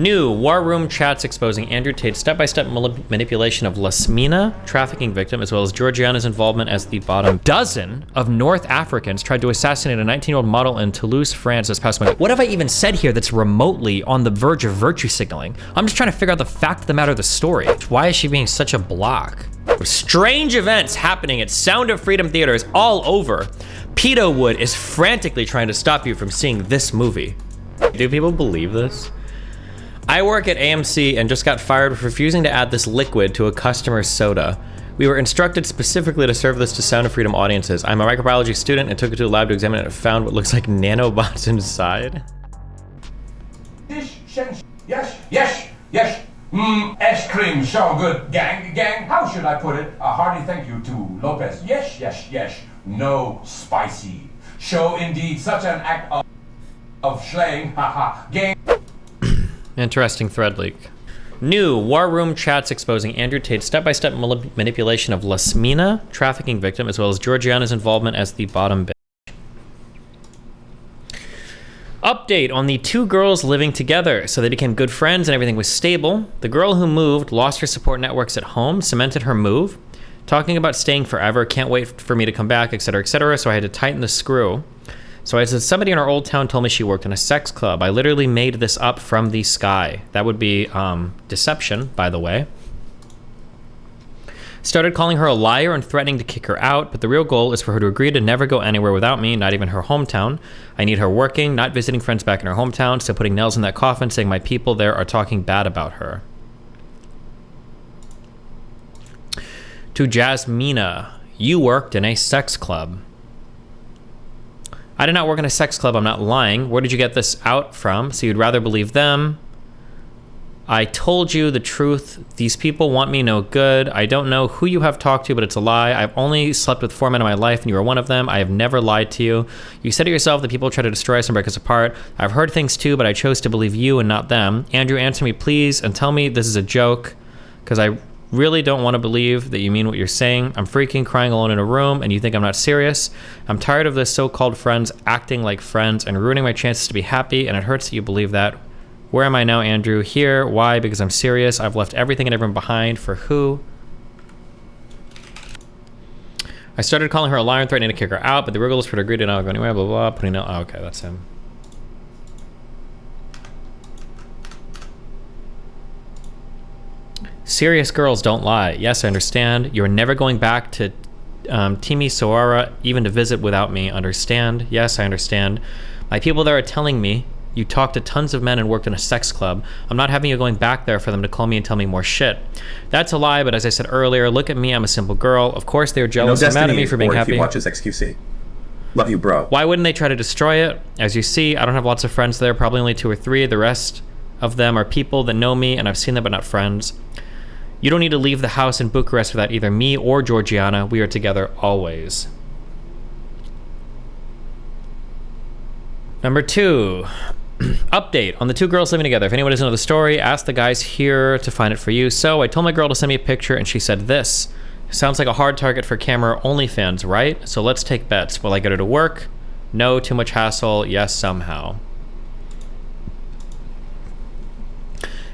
New war room chats exposing Andrew Tate's step-by-step manipulation of Lasmina, trafficking victim, as well as Georgiana's involvement as the bottom dozen of North Africans tried to assassinate a 19-year-old model in Toulouse, France this past month. What have I even said here that's remotely on the verge of virtue signaling? I'm just trying to figure out the fact of the matter of the story. Why is she being such a block? Strange events happening at Sound of Freedom theaters all over. Pedo Wood is frantically trying to stop you from seeing this movie. Do people believe this? I work at AMC and just got fired for refusing to add this liquid to a customer's soda. We were instructed specifically to serve this to Sound of Freedom audiences. I'm a microbiology student and took it to a lab to examine it and found what looks like nanobots inside. Yes. Ice cream, so good. Gang, how should I put it? A hearty thank you to Lopez. Yes. No spicy. Show indeed such an act of slaying. Haha. Gang. Interesting thread leak. New war room chats exposing Andrew Tate's step-by-step manipulation of Lasmina, trafficking victim, as well as Georgiana's involvement as the bottom bitch. Update on the two girls living together. So they became good friends and everything was stable. The girl who moved lost her support networks at home, cemented her move. Talking about staying forever, can't wait for me to come back, etc., etc., so I had to tighten the screw. So I said, somebody in our old town told me she worked in a sex club. I literally made this up from the sky. That would be deception, by the way. Started calling her a liar and threatening to kick her out, but the real goal is for her to agree to never go anywhere without me, not even her hometown. I need her working, not visiting friends back in her hometown, so putting nails in that coffin, saying my people there are talking bad about her. To Jasmina, you worked in a sex club. I did not work in a sex club, I'm not lying. Where did you get this out from? So you'd rather believe them? I told you the truth. These people want me no good. I don't know who you have talked to, but it's a lie. I've only slept with 4 men in my life, and you are one of them. I have never lied to you. You said to yourself that people try to destroy us and break us apart. I've heard things too, but I chose to believe you and not them. Andrew, answer me, please, and tell me this is a joke, because I really don't want to believe that you mean what you're saying. I'm freaking crying alone in a room and you think I'm not serious. I'm tired of this so-called friends acting like friends and ruining my chances to be happy, and it hurts that you believe that. Where am I now, Andrew? Here. Why? Because I'm serious. I've left everything and everyone behind. For who? I started calling her a liar and threatening to kick her out, but the wriggle for her to agree to not go anywhere, blah, blah, putting no, oh, okay, that's him. Serious girls don't lie. Yes, I understand. You're never going back to Timisoara even to visit without me. Understand? Yes, I understand. My people there are telling me you talked to tons of men and worked in a sex club. I'm not having you going back there for them to call me and tell me more shit. That's a lie, but as I said earlier, look at me, I'm a simple girl. Of course they're jealous and mad at me for being happy. If you watch this XQC. Love you, bro. Why wouldn't they try to destroy it? As you see, I don't have lots of friends there, probably only 2 or 3. The rest of them are people that know me and I've seen them but not friends. You don't need to leave the house in Bucharest without either me or Georgiana. We are together always. Number 2, update on the 2 girls living together. If anyone doesn't know the story, ask the guys here to find it for you. So I told my girl to send me a picture and she said this. Sounds like a hard target for camera OnlyFans, right? So let's take bets. Will I get her to work? No, too much hassle. Yes, somehow.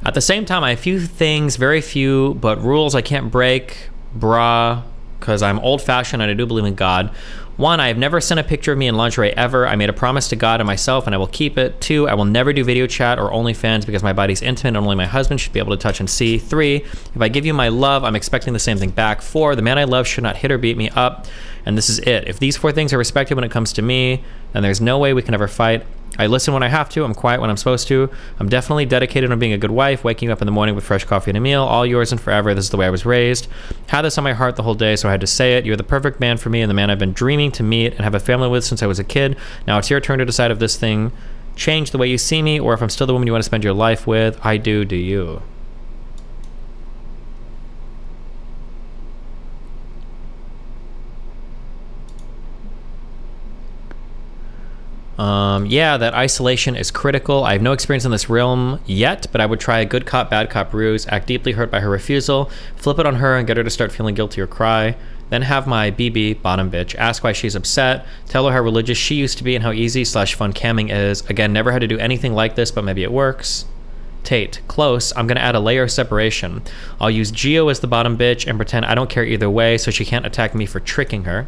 At the same time, I have few things, very few, but rules I can't break, brah, because I'm old-fashioned and I do believe in God. 1, I have never sent a picture of me in lingerie ever. I made a promise to God and myself, and I will keep it. 2, I will never do video chat or OnlyFans because my body's intimate and only my husband should be able to touch and see. 3, if I give you my love, I'm expecting the same thing back. 4, the man I love should not hit or beat me up, and this is it. If these 4 things are respected when it comes to me, then there's no way we can ever fight. I listen when I have to. I'm quiet when I'm supposed to. I'm definitely dedicated on being a good wife, waking up in the morning with fresh coffee and a meal. All yours and forever. This is the way I was raised. Had this on my heart the whole day, so I had to say it. You're the perfect man for me and the man I've been dreaming to meet and have a family with since I was a kid. Now it's your turn to decide if this thing changed the way you see me or if I'm still the woman you want to spend your life with. I do you? Yeah, that isolation is critical. I have no experience in this realm yet, but I would try a good cop, bad cop ruse, act deeply hurt by her refusal, flip it on her and get her to start feeling guilty or cry, then have my BB, bottom bitch, ask why she's upset, tell her how religious she used to be and how easy/fun camming is. Again, never had to do anything like this, but maybe it works. Tate, close. I'm going to add a layer of separation. I'll use Geo as the bottom bitch and pretend I don't care either way so she can't attack me for tricking her.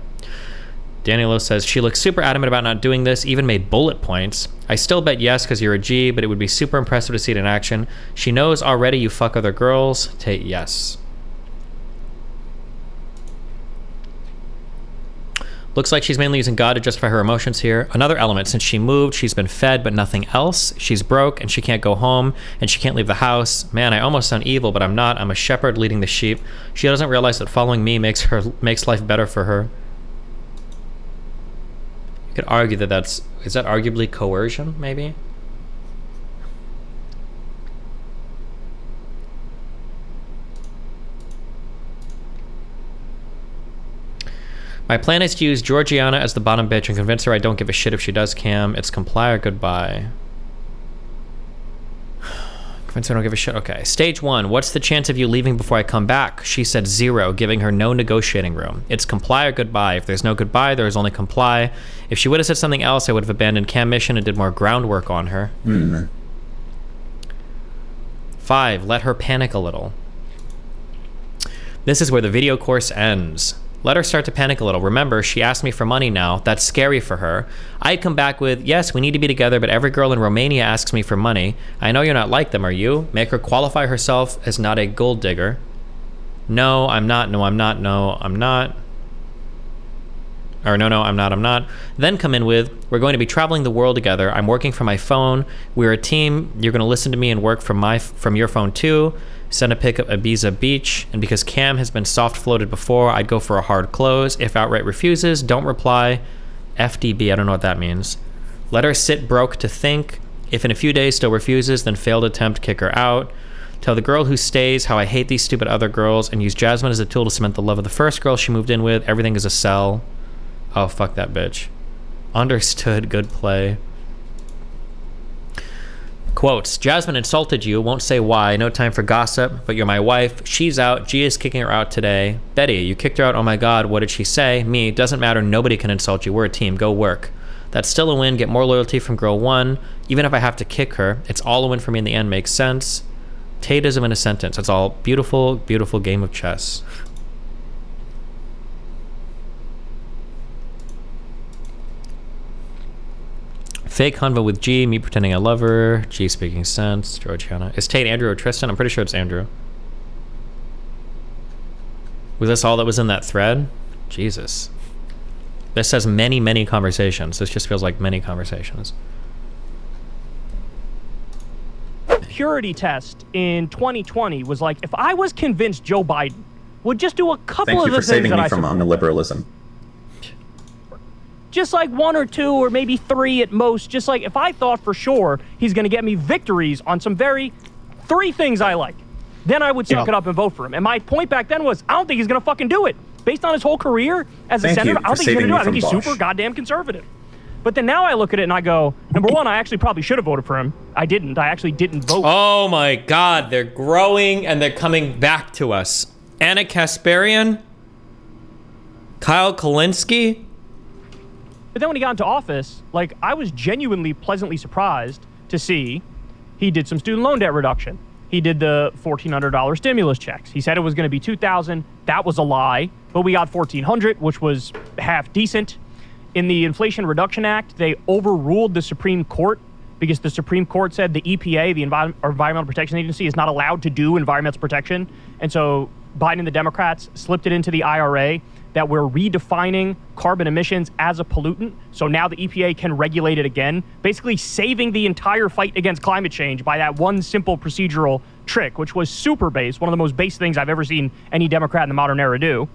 Danielo says, she looks super adamant about not doing this, even made bullet points. I still bet yes because you're a G, but it would be super impressive to see it in action. She knows already you fuck other girls. Tate, yes. Looks like she's mainly using God to justify her emotions here. Another element, since she moved, she's been fed, but nothing else. She's broke, and she can't go home, and she can't leave the house. Man, I almost sound evil, but I'm not. I'm a shepherd leading the sheep. She doesn't realize that following me makes life better for her. You could argue that is that arguably coercion, maybe? My plan is to use Georgiana as the bottom bitch and convince her I don't give a shit if she does cam. It's comply or goodbye. Convince her I don't give a shit. Okay. Stage 1. What's the chance of you leaving before I come back? She said 0, giving her no negotiating room. It's comply or goodbye. If there's no goodbye, there is only comply. If she would have said something else, I would have abandoned cam mission and did more groundwork on her. 5. Let her panic a little. This is where the video course ends. Let her start to panic a little. Remember, she asked me for money now. That's scary for her. I'd come back with, yes, we need to be together, but every girl in Romania asks me for money. I know you're not like them, are you? Make her qualify herself as not a gold digger. No, I'm not. No, I'm not. No, I'm not. Or no, I'm not. Then come in with, we're going to be traveling the world together. I'm working from my phone. We're a team. You're going to listen to me and work from your phone too. Send a pic of Ibiza Beach, and because Cam has been soft floated before, I'd go for a hard close. If outright refuses, don't reply. FDB, I don't know what that means. Let her sit broke to think. If in a few days still refuses, then failed attempt, kick her out. Tell the girl who stays how I hate these stupid other girls, and use Jasmine as a tool to cement the love of the first girl she moved in with. Everything is a sell. Oh, fuck that bitch. Understood, good play. Quotes, Jasmine insulted you, won't say why, no time for gossip, but you're my wife. She's out, G is kicking her out today. Betty, you kicked her out, oh my god, what did she say? Me, doesn't matter, nobody can insult you, we're a team, go work. That's still a win, get more loyalty from girl 1. Even if I have to kick her, it's all a win for me in the end, makes sense. Tateism in a sentence, it's all beautiful, beautiful game of chess. Fake convo with G, me pretending I love her, G speaking sense, Georgiana. Is Tate Andrew or Tristan? I'm pretty sure it's Andrew. Was this all that was in that thread? Jesus. This says many, many conversations. This just feels like many conversations. Purity test in 2020 was like, if I was convinced Joe Biden would just do a couple of the things that I... Thank you for saving me from neoliberalism. Just like 1 or 2 or maybe 3 at most. Just like if I thought for sure he's going to get me victories on some 3 things I like, then I would suck it up and vote for him. And my point back then was, I don't think he's going to fucking do it. Based on his whole career as a senator, I don't think he's going to do it. I think he's super goddamn conservative. But then now I look at it and I go, number 1, I actually probably should have voted for him. I didn't. I actually didn't vote. Oh my God, they're growing and they're coming back to us. Anna Kasparian? Kyle Kulinski? But then when he got into office, like, I was genuinely pleasantly surprised to see he did some student loan debt reduction. He did the $1,400 stimulus checks. He said it was going to be $2,000. That was a lie, but we got $1,400, which was half decent. In the Inflation Reduction Act, they overruled the Supreme Court because the Supreme Court said the EPA, the Environmental Protection Agency, is not allowed to do environmental protection. And so Biden and the Democrats slipped it into the IRA that we're redefining carbon emissions as a pollutant. So now the EPA can regulate it again, basically saving the entire fight against climate change by that one simple procedural trick, which was super base, one of the most base things I've ever seen any Democrat in the modern era do.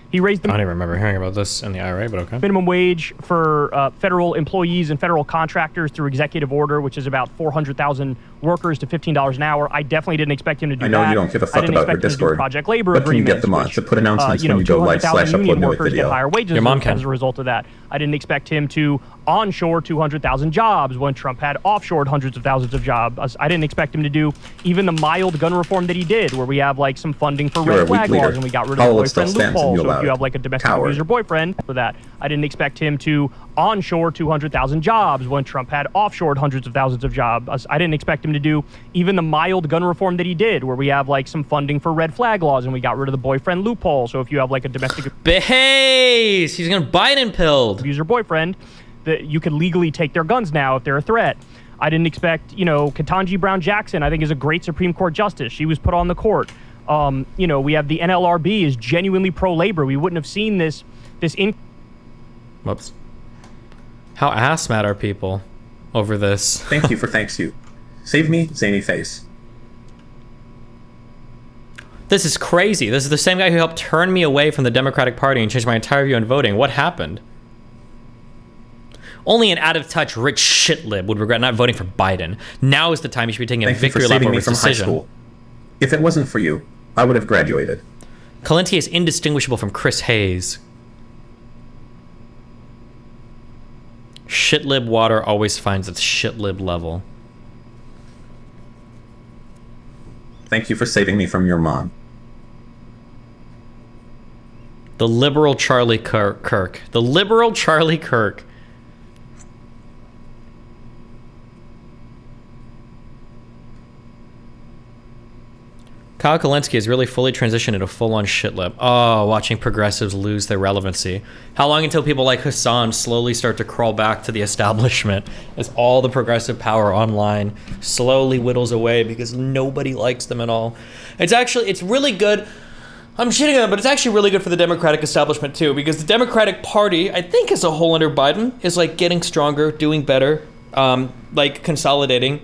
He raised the... I don't even remember hearing about this in the IRA, but okay. Minimum wage for federal employees and federal contractors through executive order, which is about 400,000 workers to $15 an hour. I definitely didn't expect him to do that. I know you don't give a fuck about your Discord, project labor but can you get them on? So put announcements when you go live/upload new video. Higher wages your mom can. As a result of that. I didn't expect him to onshore 200,000 jobs when Trump had offshored hundreds of thousands of jobs. I didn't expect him to do even the mild gun reform that he did, where we have like some funding for red flag laws and we got rid of boyfriend loopholes. So if you have like a domestic abuser boyfriend for that. I didn't expect him to onshore 200,000 jobs when Trump had offshored hundreds of thousands of jobs. I didn't expect him to do even the mild gun reform that he did, where we have like some funding for red flag laws and we got rid of the boyfriend loophole. So if you have like a domestic he's gonna Biden pilled abuser boyfriend, that you can legally take their guns now if they're a threat. I didn't expect, Ketanji Brown Jackson, I think, is a great Supreme Court justice. She was put on the court. We have the NLRB is genuinely pro-labor. We wouldn't have seen this. Whoops. How ass mad are people over this? Thank you for thanks you. Save me, zany face. This is crazy. This is the same guy who helped turn me away from the Democratic Party and change my entire view on voting. What happened? Only an out-of-touch rich shitlib would regret not voting for Biden. Now is the time you should be taking a victory lap over his decision. If it wasn't for you, I would have graduated. Kulinski is indistinguishable from Chris Hayes. Shitlib water always finds its shitlib level. Thank you for saving me from your mom. The liberal Charlie Kirk. The liberal Charlie Kirk. Kyle Kulinski has really fully transitioned into full-on shitlib. Oh, watching progressives lose their relevancy. How long until people like Hassan slowly start to crawl back to the establishment as all the progressive power online slowly whittles away because nobody likes them at all? It's really good. I'm shitting on them, but it's actually really good for the Democratic establishment too, because the Democratic Party, I think as a whole under Biden, is like getting stronger, doing better, like consolidating.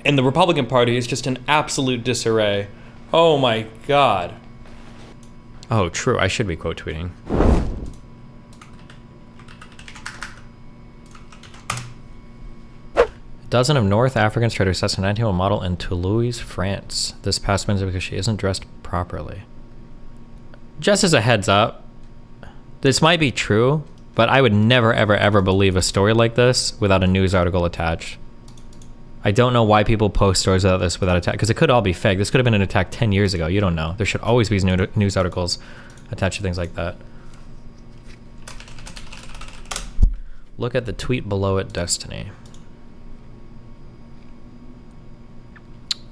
And the Republican Party is just in absolute disarray. Oh my God. Oh, true. I should be quote tweeting. A dozen of North Africans tried to assassinate a 19-year-old model in Toulouse, France. This past Wednesday because she isn't dressed properly. Just as a heads up, this might be true, but I would never, ever, ever believe a story like this without a news article attached. I don't know why people post stories about this without attack, because it could all be fake. This could have been an attack 10 years ago. You don't know. There should always be news articles attached to things like that. Look at the tweet below it, Destiny.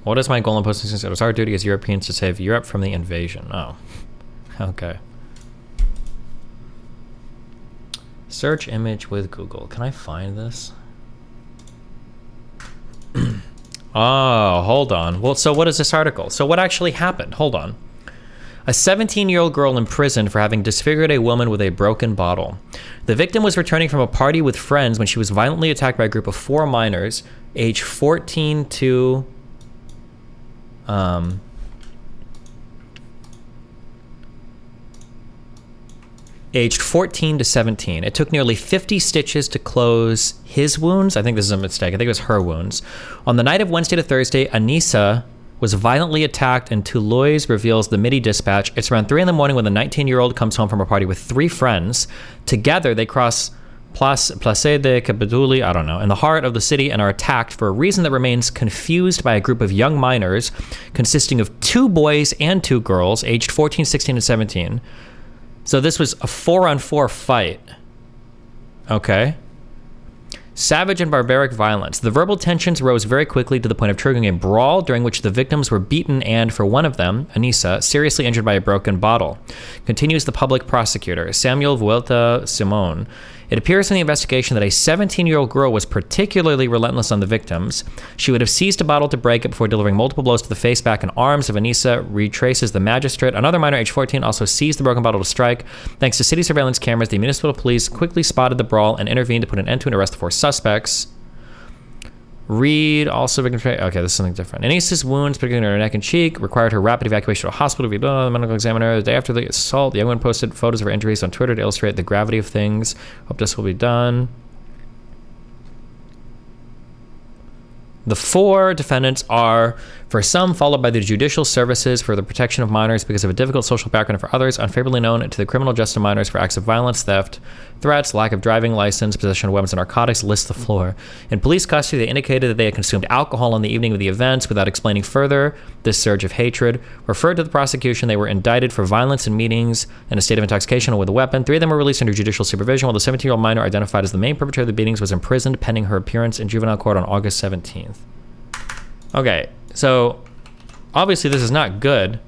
What is my goal in posting since it was our duty as Europeans to save Europe from the invasion? Oh, okay. Search image with Google. Can I find this? Oh, hold on. Well, so what is this article? So what actually happened? Hold on. A 17-year-old girl imprisoned for having disfigured a woman with a broken bottle. The victim was returning from a party with friends when she was violently attacked by a group of 4 minors, aged 14 to... aged 14 to 17. It took nearly 50 stitches to close his wounds. I think this is a mistake. I think it was her wounds. On the night of Wednesday to Thursday, Anissa was violently attacked in Toulouse, reveals the Midi Dispatch. It's around 3 in the morning when the 19-year-old comes home from a party with 3 friends. Together, they cross Place de Capitoli, I don't know, in the heart of the city and are attacked for a reason that remains confused by a group of young minors consisting of 2 boys and 2 girls, aged 14, 16, and 17. So this was a 4-on-4 fight. Okay. Savage and barbaric violence. The verbal tensions rose very quickly to the point of triggering a brawl during which the victims were beaten and, for one of them, Anissa, seriously injured by a broken bottle. Continues the public prosecutor, Samuel Vuelta Simon. It appears in the investigation that a 17-year-old girl was particularly relentless on the victims. She would have seized a bottle to break it before delivering multiple blows to the face, back, and arms of Anissa, retraces the magistrate. Another minor, age 14, also seized the broken bottle to strike. Thanks to city surveillance cameras, the municipal police quickly spotted the brawl and intervened to put an end to and arrest the 4 suspects. Reed, also victim. Okay, this is something different. Anissa's wounds, particularly in her neck and cheek, required her rapid evacuation to a hospital. The medical examiner. The day after the assault, the young woman posted photos of her injuries on Twitter to illustrate the gravity of things. Hope this will be done. The 4 defendants are, for some, followed by the judicial services for the protection of minors because of a difficult social background, and for others, unfavorably known to the criminal justice of minors for acts of violence, theft, threats, lack of driving license, possession of weapons and narcotics. List the floor. In police custody, they indicated that they had consumed alcohol on the evening of the events without explaining further this surge of hatred. Referred to the prosecution, they were indicted for violence in meetings in a state of intoxication or with a weapon. 3 of them were released under judicial supervision, while the 17-year-old minor identified as the main perpetrator of the beatings was imprisoned pending her appearance in juvenile court on August 17th. Okay, so obviously this is not good,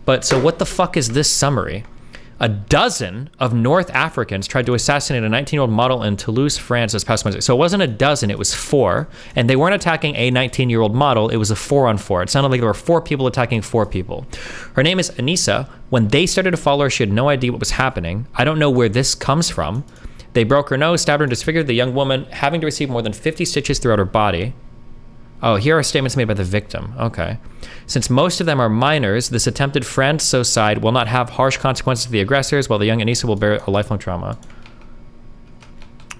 but so what the fuck is this summary? A dozen of North Africans tried to assassinate a 19-year-old model in Toulouse, France this past Wednesday. So it wasn't a dozen, it was 4. And they weren't attacking a 19-year-old model, it was a 4-on-4. It sounded like there were 4 people attacking 4 people. Her name is Anissa. When they started to follow her, she had no idea what was happening. I don't know where this comes from. They broke her nose, stabbed her, and disfigured the young woman, having to receive more than 50 stitches throughout her body. Oh, here are statements made by the victim. Okay. Since most of them are minors, this attempted fratricide will not have harsh consequences for the aggressors, while the young Anissa will bear a lifelong trauma.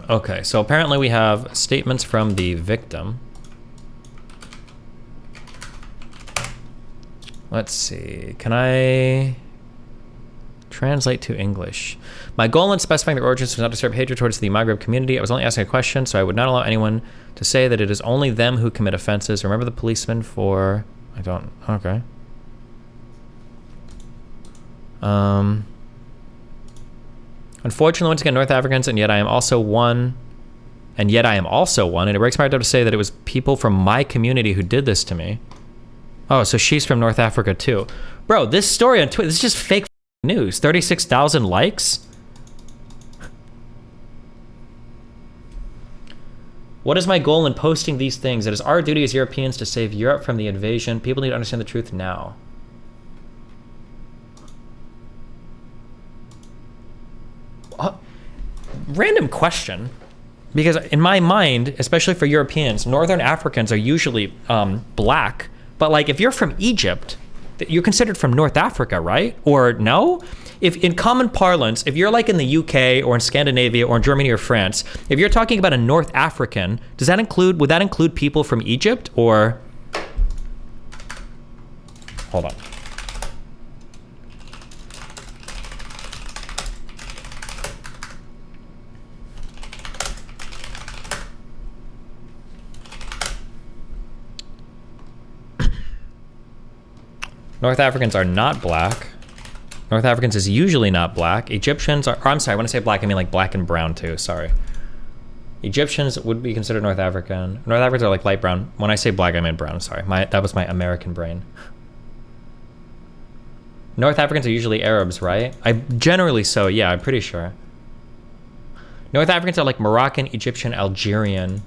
Okay, so apparently we have statements from the victim. Let's see. Can I translate to English? My goal in specifying the origins was not to serve hatred towards the Maghreb community. I was only asking a question, so I would not allow anyone to say that it is only them who commit offenses. Remember the policeman for... I don't... Okay. Unfortunately, once again, North Africans, and yet I am also one. And it breaks my heart to say that it was people from my community who did this to me. Oh, so she's from North Africa too. Bro, this story on Twitter, this is just fake news. 36,000 likes? What is my goal in posting these things? It is our duty as Europeans to save Europe from the invasion. People need to understand the truth now. Random question. Because in my mind, especially for Europeans, Northern Africans are usually black. But like if you're from Egypt, you're considered from North Africa, right? Or no? If in common parlance, if you're like in the UK or in Scandinavia or in Germany or France, if you're talking about a North African, would that include people from Egypt or? Hold on. North Africans are not black. North Africans is usually not black. Egyptians are, I'm sorry, when I say black, I mean like black and brown too, sorry. Egyptians would be considered North African. North Africans are like light brown. When I say black, I mean brown, sorry. That was my American brain. North Africans are usually Arabs, right? Generally so, yeah, I'm pretty sure. North Africans are like Moroccan, Egyptian, Algerian.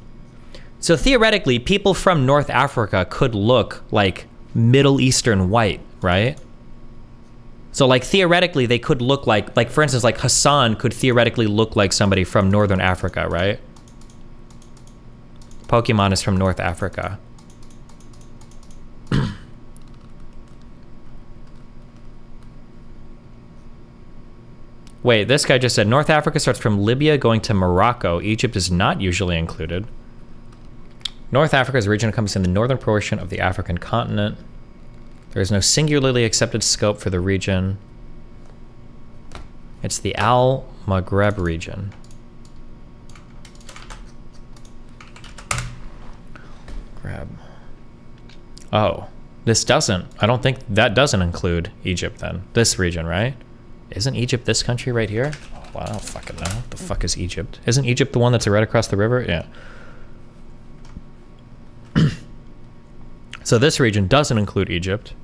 So theoretically, people from North Africa could look like Middle Eastern white, right? So like theoretically they could look like for instance, like Hassan could theoretically look like somebody from Northern Africa, right? Pokemon is from North Africa. Wait, this guy just said North Africa starts from Libya going to Morocco. Egypt is not usually included. North Africa is a region encompassing the northern portion of the African continent. There is no singularly accepted scope for the region. It's the Al-Maghreb region. Oh, I don't think that doesn't include Egypt then. This region, right? Isn't Egypt this country right here? Oh, well, I don't fucking know. What the fuck is Egypt? Isn't Egypt the one that's right across the river? Yeah. So this region doesn't include Egypt.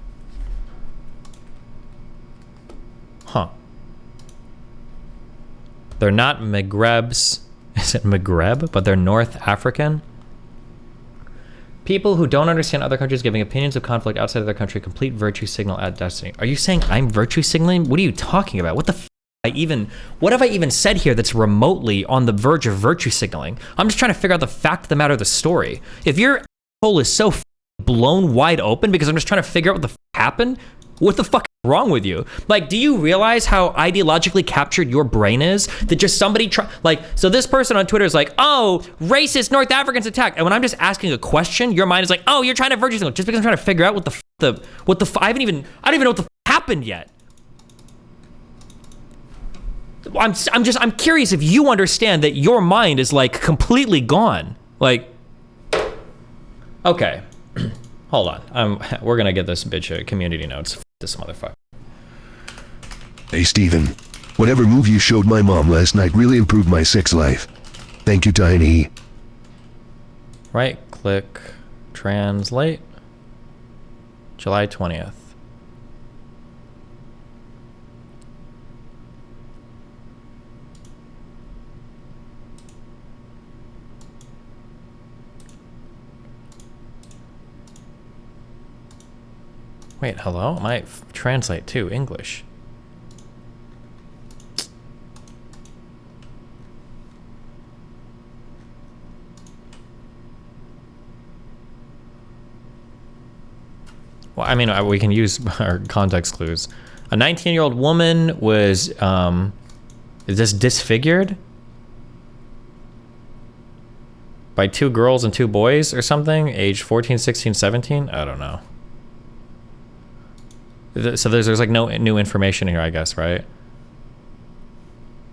Huh. They're not Maghrebs. Is it Maghreb? But they're North African? People who don't understand other countries giving opinions of conflict outside of their country complete virtue signal at destiny. Are you saying I'm virtue signaling? What are you talking about? What the what have I even said here that's remotely on the verge of virtue signaling? I'm just trying to figure out the fact of the matter of the story. If your asshole is so blown wide open because I'm just trying to figure out what the happened, What the fuck is wrong with you? Like, do you realize how ideologically captured your brain is? That just somebody so this person on Twitter is like, oh, racist North Africans attacked. And when I'm just asking a question, your mind is like, oh, you're trying to virtue signal just because I'm trying to figure out what I don't even know what the happened yet. I'm curious if you understand that your mind is like completely gone. Like, okay, hold on. We're gonna get this bitch a community notes. F this motherfucker. Hey Steven, whatever move you showed my mom last night really improved my sex life. Thank you, Tiny. Right click, translate. July 20th. Wait, hello? Might translate to English. Well, I mean, we can use our context clues. A 19-year-old woman was, is this disfigured? By 2 girls and 2 boys or something? Age 14, 16, 17? I don't know. So there's like no new information here, I guess, right?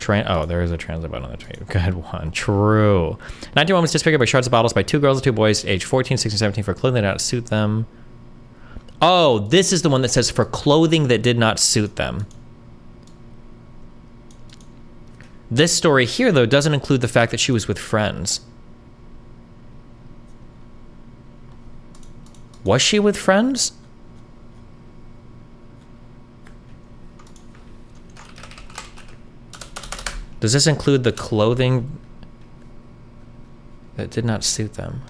Oh, there is a translate button on the tweet. Good one. True. 19 women was disfigured by shards of bottles by 2 girls and 2 boys, age 14, 16, 17, for clothing that did not suit them. Oh, this is the one that says for clothing that did not suit them. This story here, though, doesn't include the fact that she was with friends. Was she with friends? Does this include the clothing that did not suit them?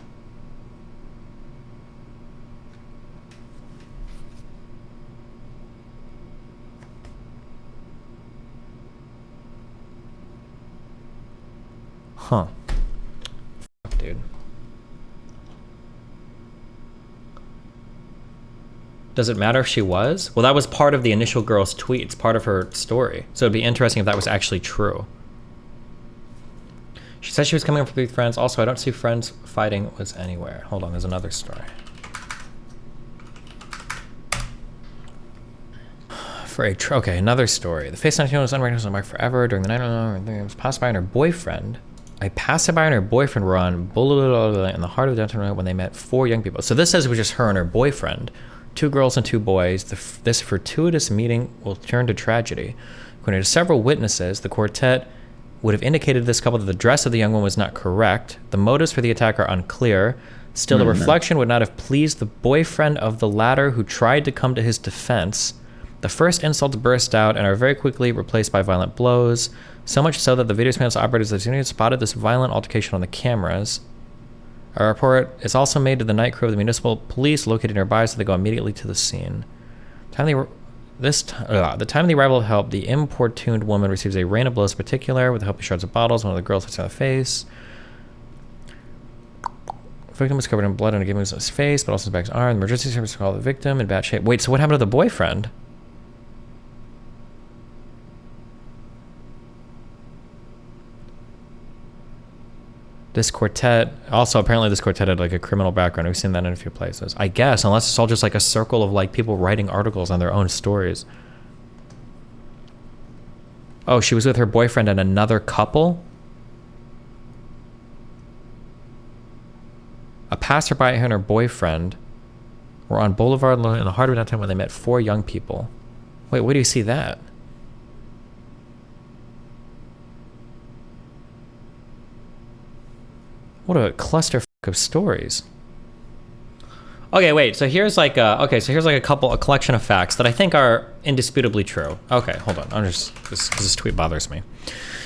Huh. Fuck, dude. Does it matter if she was? Well, that was part of the initial girl's tweet. It's part of her story. So it'd be interesting if that was actually true. She said she was coming up with friends. Also, I don't see friends fighting was anywhere. Hold on, there's another story. Okay, another story. The face 19 was unrecognized on the mark forever during the night. Was passed by and her boyfriend. A passerby and her boyfriend were on in the heart of the downtown when they met 4 young people. So this says it was just her and her boyfriend. 2 girls and 2 boys. This fortuitous meeting will turn to tragedy. According to several witnesses, the quartet would have indicated to this couple that the dress of the young woman was not correct. The motives for the attack are unclear. Still, the reflection would not have pleased the boyfriend of the latter, who tried to come to his defense. The first insults burst out and are very quickly replaced by violent blows, so much so that the video surveillance operators of the unit spotted this violent altercation on the cameras. A report is also made to the night crew of the municipal police located nearby, so they go immediately to the scene. The time of the arrival of help, the importuned woman receives a rain of blows in particular, with the help of shards of bottles. One of the girls hits her in the face. The victim was covered in blood and a giving on his face, but also his back and arm. The emergency service called the victim in bad shape. Wait, so what happened to the boyfriend? This quartet, also apparently this quartet had like a criminal background. We've seen that in a few places. I guess, unless it's all just like a circle of like people writing articles on their own stories. Oh, she was with her boyfriend and another couple? A passerby and her boyfriend were on Boulevard in the heart of downtown when they met 4 young people. Wait, where do you see that? What a clusterfuck of stories. Okay, wait. So here's like a collection of facts that I think are indisputably true. Okay, hold on. This tweet bothers me.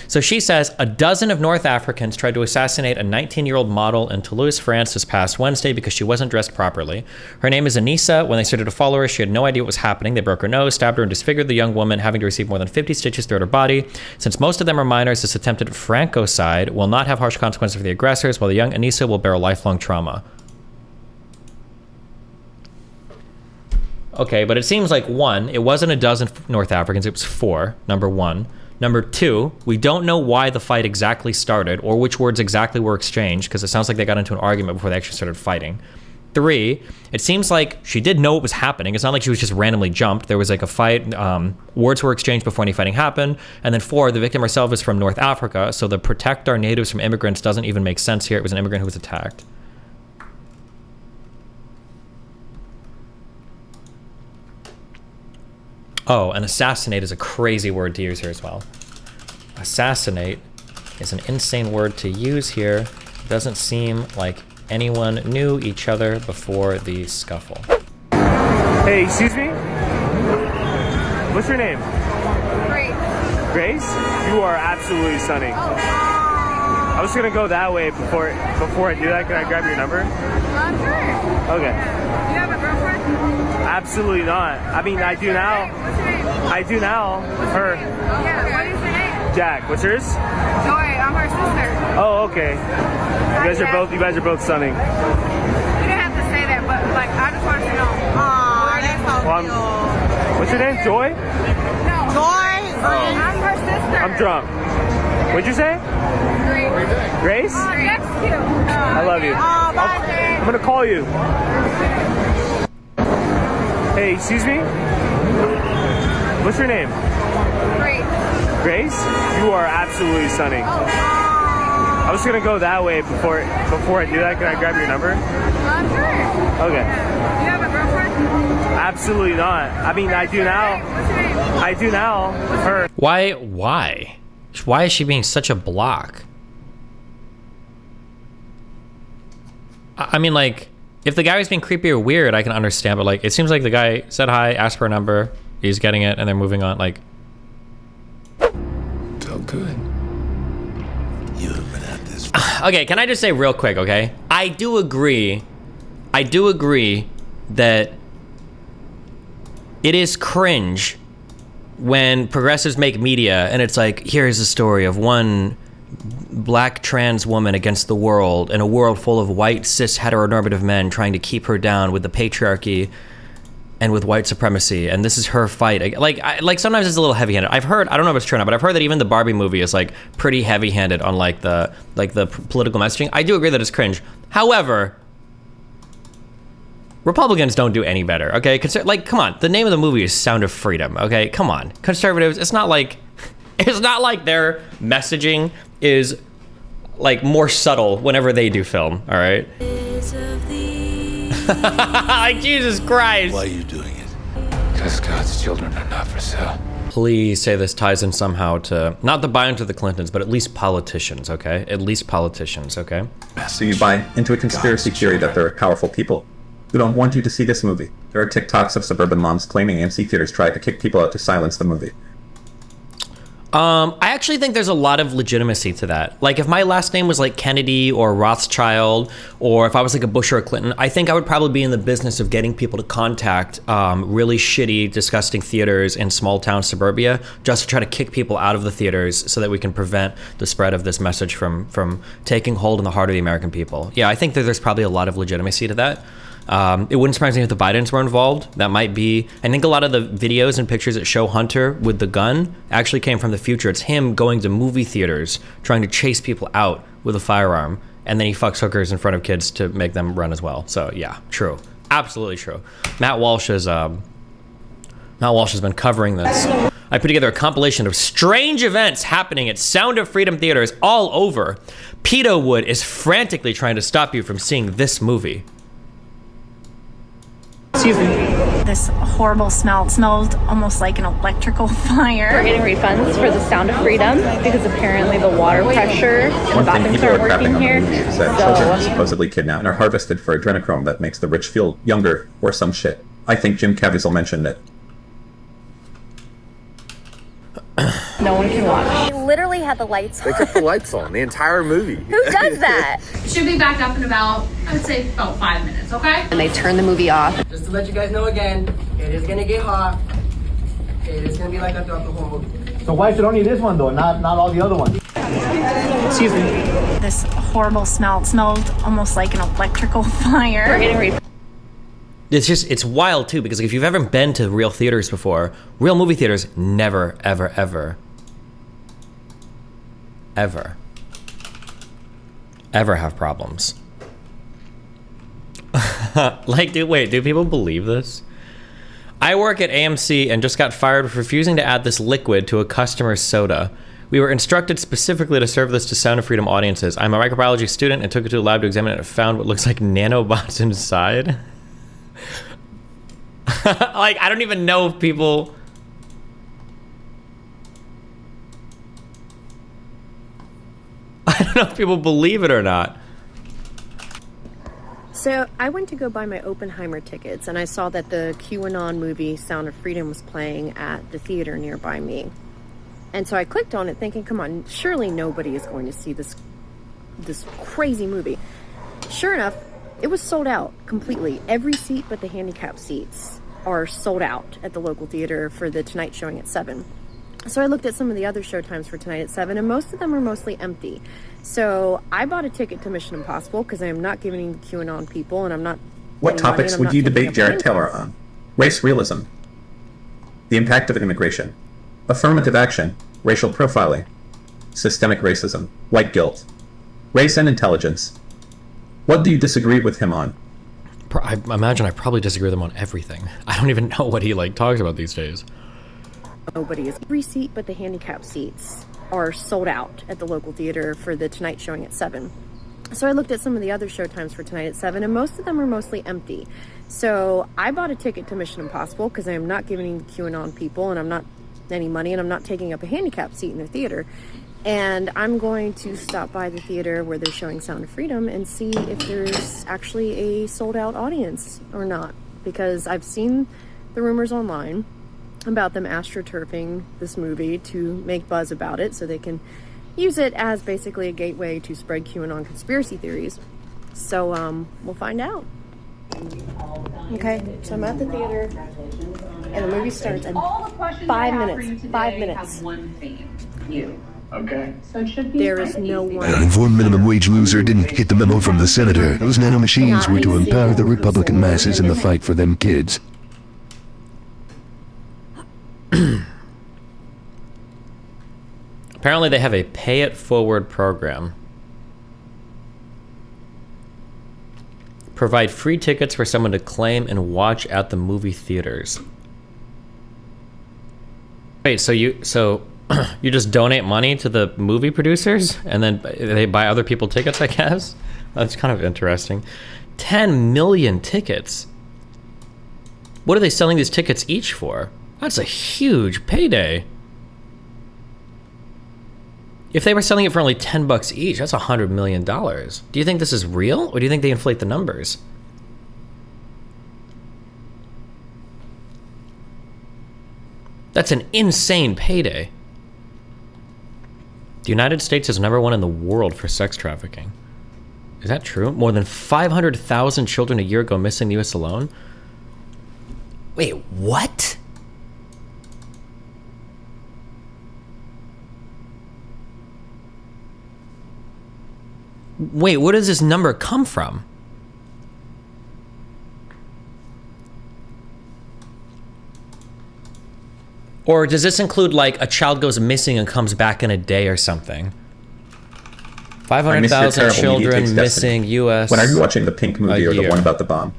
So she says, a dozen of North Africans tried to assassinate a 19-year-old model in Toulouse, France this past Wednesday because she wasn't dressed properly. Her name is Anissa. When they started to follow her, she had no idea what was happening. They broke her nose, stabbed her, and disfigured the young woman, having to receive more than 50 stitches throughout her body. Since most of them are minors, this attempted fratricide will not have harsh consequences for the aggressors, while the young Anissa will bear a lifelong trauma. Okay, but it seems like 1, it wasn't a dozen North Africans, it was 4, number 1. Number 2, we don't know why the fight exactly started or which words exactly were exchanged, because it sounds like they got into an argument before they actually started fighting. 3, it seems like she did know what was happening. It's not like she was just randomly jumped. There was like a fight, words were exchanged before any fighting happened. And then 4, the victim herself is from North Africa, so the protect our natives from immigrants doesn't even make sense here. It was an immigrant who was attacked. Oh, and assassinate is a crazy word to use here as well. Assassinate is an insane word to use here. Doesn't seem like anyone knew each other before the scuffle. Hey, excuse me? What's your name? Grace. Grace? You are absolutely stunning. I was gonna go that way before I do that. Can I grab your number? Sure. Okay. You have a girlfriend? Absolutely not. I mean, I do now. What's your name? I do now. Her. Yeah, what is your name? Jack. What's yours? Joy, I'm her sister. Oh, okay. You guys are both stunning. You didn't have to say that, but like I just wanted to know. Aw, that's so Well, what's your name? Joy? No. Joy? I'm her sister. I'm drunk. What'd you say? Grace. Grace? That's cute. I love you. Bye, I'm gonna call you. Hey, excuse me? What's your name? Grace. Grace? You are absolutely stunning. I was gonna go that way before I do that. Can I grab your number? Sure. Okay. You have a girlfriend? Absolutely not. I mean, I do now. What's your name? I do now. Her. Why is she being such a block? I mean, like, if the guy was being creepy or weird, I can understand, but like, it seems like the guy said hi, asked for a number, he's getting it, and they're moving on, like. Felt good. You've been at this. Okay, can I just say real quick, okay? I do agree that it is cringe when progressives make media and it's like, here's a story of one black trans woman against the world in a world full of white cis heteronormative men trying to keep her down with the patriarchy and with white supremacy, and this is her fight. Like sometimes it's a little heavy-handed. I've heard, I don't know if it's true or not, but I've heard that even the Barbie movie is like pretty heavy-handed on like the political messaging. I do agree that it's cringe. However, Republicans don't do any better, okay? Like, come on, the name of the movie is Sound of Freedom, okay? Come on, conservatives. It's not like their messaging is like more subtle whenever they do film, all right? Like, Jesus Christ. Why are you doing it? Because God's children are not for sale. Please say this ties in somehow to, not the Bidens or the Clintons, but at least politicians, okay? At least politicians, okay? So you buy into a conspiracy theory that there are powerful people who don't want you to see this movie. There are TikToks of suburban moms claiming AMC theaters tried to kick people out to silence the movie. I actually think there's a lot of legitimacy to that. Like, if my last name was like Kennedy or Rothschild, or if I was like a Bush or a Clinton, I think I would probably be in the business of getting people to contact really shitty, disgusting theaters in small town suburbia just to try to kick people out of the theaters so that we can prevent the spread of this message from taking hold in the heart of the American people. Yeah, I think that there's probably a lot of legitimacy to that. It wouldn't surprise me if the Bidens were involved. That might be, I think a lot of the videos and pictures that show Hunter with the gun actually came from the future. It's him going to movie theaters, trying to chase people out with a firearm, and then he fucks hookers in front of kids to make them run as well. So yeah, true. Absolutely true. Matt Walsh has been covering this. I put together a compilation of strange events happening at Sound of Freedom theaters all over. Pedo Wood is frantically trying to stop you from seeing this movie. Excuse me. This horrible smell. It smelled almost like an electrical fire. We're getting refunds for the Sound of Freedom because apparently the water pressure in the One thing bathrooms people are aren't crapping working on the here. movie is that children are supposedly kidnapped and are harvested for adrenochrome that makes the rich feel younger or some shit. I think Jim Caviezel mentioned it. No one can watch. They literally had the lights on. They kept the lights on the entire movie. Who does that? Should be back up in about, I would say, about 5 minutes, okay? And they turned the movie off. Just to let you guys know again, it is gonna get hot. It is gonna be like that throughout the whole movie. So why is it only this one though, not all the other ones? Excuse me. This horrible smell. It smelled almost like an electrical fire. We're getting refunds. it's wild too, because if you've ever been to real theaters before, real movie theaters never, ever, ever have problems. Like, do people believe this? I work at AMC and just got fired for refusing to add this liquid to a customer's soda. We were instructed specifically to serve this to Sound of Freedom audiences. I'm a microbiology student and took it to a lab to examine it and found what looks like nanobots inside. Like, I don't even know if people... I don't know if people believe it or not. So I went to go buy my Oppenheimer tickets, and I saw that the QAnon movie Sound of Freedom was playing at the theater nearby me. And so I clicked on it thinking, come on, surely nobody is going to see this crazy movie. Sure enough, it was sold out completely. Every seat but the handicap seats are sold out at the local theater for the tonight showing at 7. So I looked at some of the other showtimes for tonight at 7, and most of them are mostly empty. So I bought a ticket to Mission Impossible because I am not giving the QAnon people, and I'm not... What topics would you debate Jared Taylor on? Race realism, the impact of immigration, affirmative action, racial profiling, systemic racism, white guilt, race and intelligence. What do you disagree with him on? I imagine I probably disagree with him on everything. I don't even know what he talks about these days. Nobody is. Every seat but the handicap seats are sold out at the local theater for the tonight showing at 7. So I looked at some of the other showtimes for tonight at 7, and most of them are mostly empty. So I bought a ticket to Mission Impossible because I am not giving the QAnon people, and I'm not any money, and I'm not taking up a handicap seat in their theater. And I'm going to stop by the theater where they're showing Sound of Freedom and see if there's actually a sold out audience or not, because I've seen the rumors online about them astroturfing this movie to make buzz about it so they can use it as basically a gateway to spread QAnon conspiracy theories. So we'll find out. Okay, so I'm at the theater and the movie starts in 5 minutes. 5 minutes. One theme. You. Okay. So it should be. There is no one. An uninformed minimum wage loser didn't get the memo from the senator. Those nanomachines were to empower the Republican masses in the fight for them kids. Apparently they have a pay it forward program. Provide free tickets for someone to claim and watch at the movie theaters. Wait, so you just donate money to the movie producers and then they buy other people tickets, I guess? That's kind of interesting. 10 million tickets. What are they selling these tickets each for? That's a huge payday. If they were selling it for only $10 each, that's $100 million. Do you think this is real, or do you think they inflate the numbers? That's an insane payday. The United States is #1 in the world for sex trafficking. Is that true? More than 500,000 children a year go missing in the US alone? Wait, what? Wait, where does this number come from? Or does this include like a child goes missing and comes back in a day or something? 500,000 children missing US. When are you watching the Pink movie or the one about the bomb?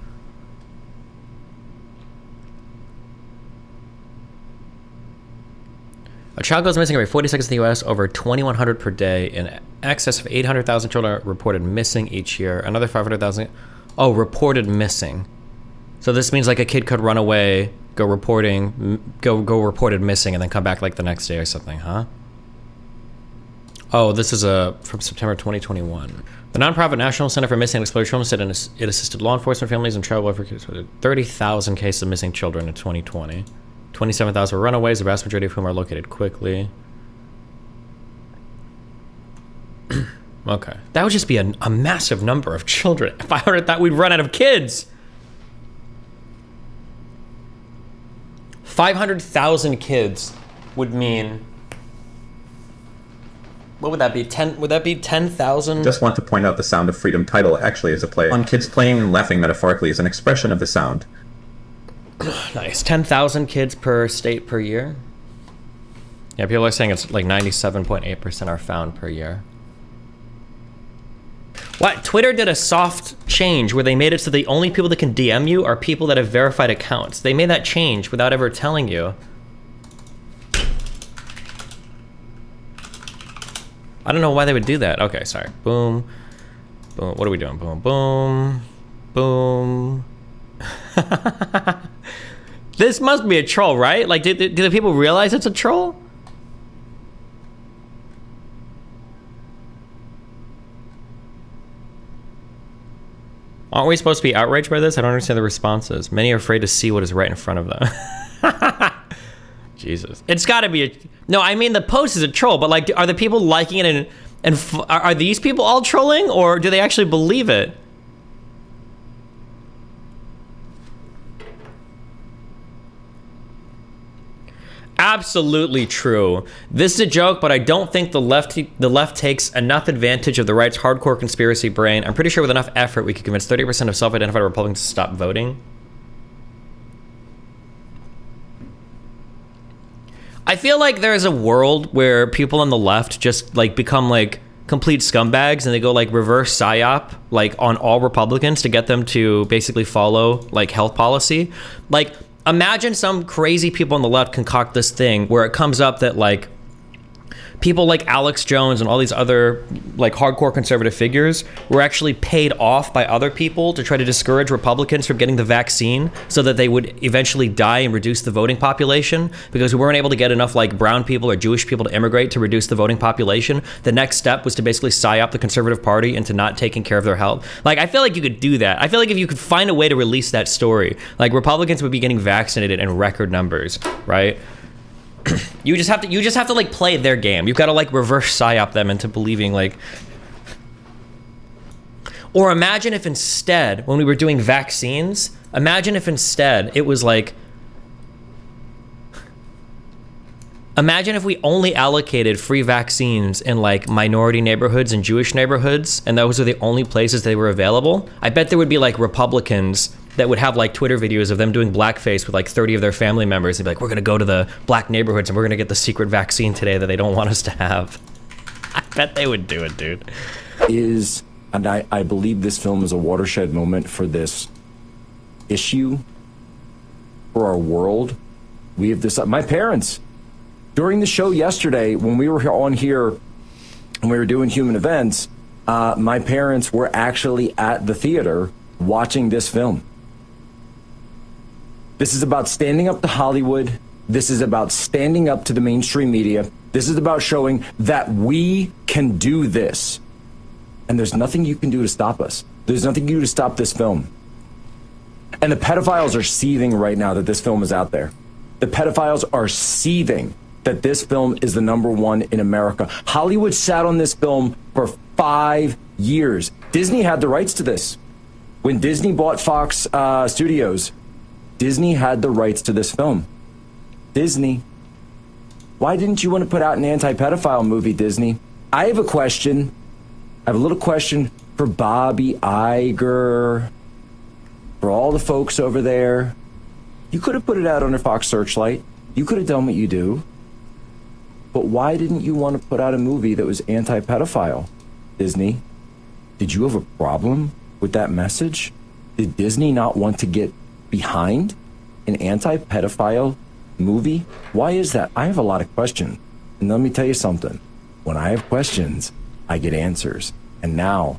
A child goes missing every 40 seconds in the U.S., over 2,100 per day. In excess of 800,000 children are reported missing each year. Another 500,000... Oh, reported missing. So this means like a kid could run away, go reported missing, and then come back like the next day or something, huh? Oh, this is from September 2021. The nonprofit National Center for Missing and Exploited Children said it assisted law enforcement, families, and child welfare kids with 30,000 cases of missing children in 2020. 27,000 were runaways, the vast majority of whom are located quickly. Okay. That would just be a massive number of children. 500,000, we'd run out of kids. 500,000 kids would mean... What would that be? Would that be 10,000? Just want to point out the Sound of Freedom title actually is a play on kids playing and laughing metaphorically as an expression of the sound. Nice. 10,000 kids per state per year. Yeah, people are saying it's like 97.8% are found per year. What? Twitter did a soft change where they made it so the only people that can DM you are people that have verified accounts. They made that change without ever telling you. I don't know why they would do that. Okay, sorry. Boom. Boom. What are we doing? Boom, boom, boom. This must be a troll, right? Like, do the people realize it's a troll? Aren't we supposed to be outraged by this? I don't understand the responses. Many are afraid to see what is right in front of them. Jesus. It's got to be a... No, I mean, the post is a troll, but like, are the people liking it and are these people all trolling, or do they actually believe it? Absolutely true. This is a joke, but I don't think the left takes enough advantage of the right's hardcore conspiracy brain. I'm pretty sure with enough effort we could convince 30% of self-identified Republicans to stop voting. I feel like there's a world where people on the left just like become like complete scumbags and they go like reverse psyop like on all Republicans to get them to basically follow like health policy. Like, imagine some crazy people on the left concoct this thing where it comes up that like people like Alex Jones and all these other like hardcore conservative figures were actually paid off by other people to try to discourage Republicans from getting the vaccine so that they would eventually die and reduce the voting population because we weren't able to get enough like brown people or Jewish people to immigrate to reduce the voting population. The next step was to basically psyop the conservative party into not taking care of their health. Like, I feel like you could do that. I feel like if you could find a way to release that story, like Republicans would be getting vaccinated in record numbers, right? You just have to like play their game. You've got to like reverse psyop them into believing like. Or imagine if instead, when we were doing vaccines, imagine if instead it was like. Imagine if we only allocated free vaccines in like minority neighborhoods and Jewish neighborhoods, and those are the only places they were available. I bet there would be like Republicans that would have like Twitter videos of them doing blackface with like 30 of their family members. They'd be like, we're gonna go to the black neighborhoods and we're gonna get the secret vaccine today that they don't want us to have. I bet they would do it, dude. And I believe this film is a watershed moment for this issue, for our world. We have this, my parents, during the show yesterday, when we were on here and we were doing human events, my parents were actually at the theater watching this film. This is about standing up to Hollywood. This is about standing up to the mainstream media. This is about showing that we can do this. And there's nothing you can do to stop us. There's nothing you can do to stop this film. And the pedophiles are seething right now that this film is out there. The pedophiles are seething that this film is the #1 in America. Hollywood sat on this film for 5 years. Disney had the rights to this. When Disney bought Fox Studios, Disney had the rights to this film. Disney, why didn't you want to put out an anti-pedophile movie, Disney? I have a question. I have a little question for Bobby Iger, for all the folks over there. You could have put it out under Fox Searchlight. You could have done what you do. But why didn't you want to put out a movie that was anti-pedophile, Disney? Did you have a problem with that message? Did Disney not want to get behind an anti-pedophile movie? Why is that? I have a lot of questions. And let me tell you something. When I have questions, I get answers. And now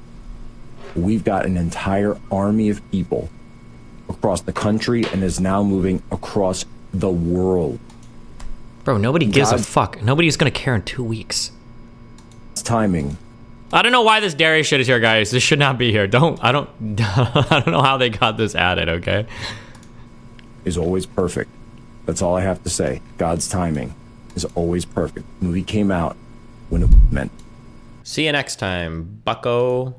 we've got an entire army of people across the country and is now moving across the world. Bro, nobody gives a fuck. Nobody's gonna care in 2 weeks. It's timing. I don't know why this Darius shit is here, guys. This should not be here. I don't I don't know how they got this added, okay? Is always perfect. That's all I have to say. God's timing is always perfect. The movie came out when it was meant. See you next time, bucko.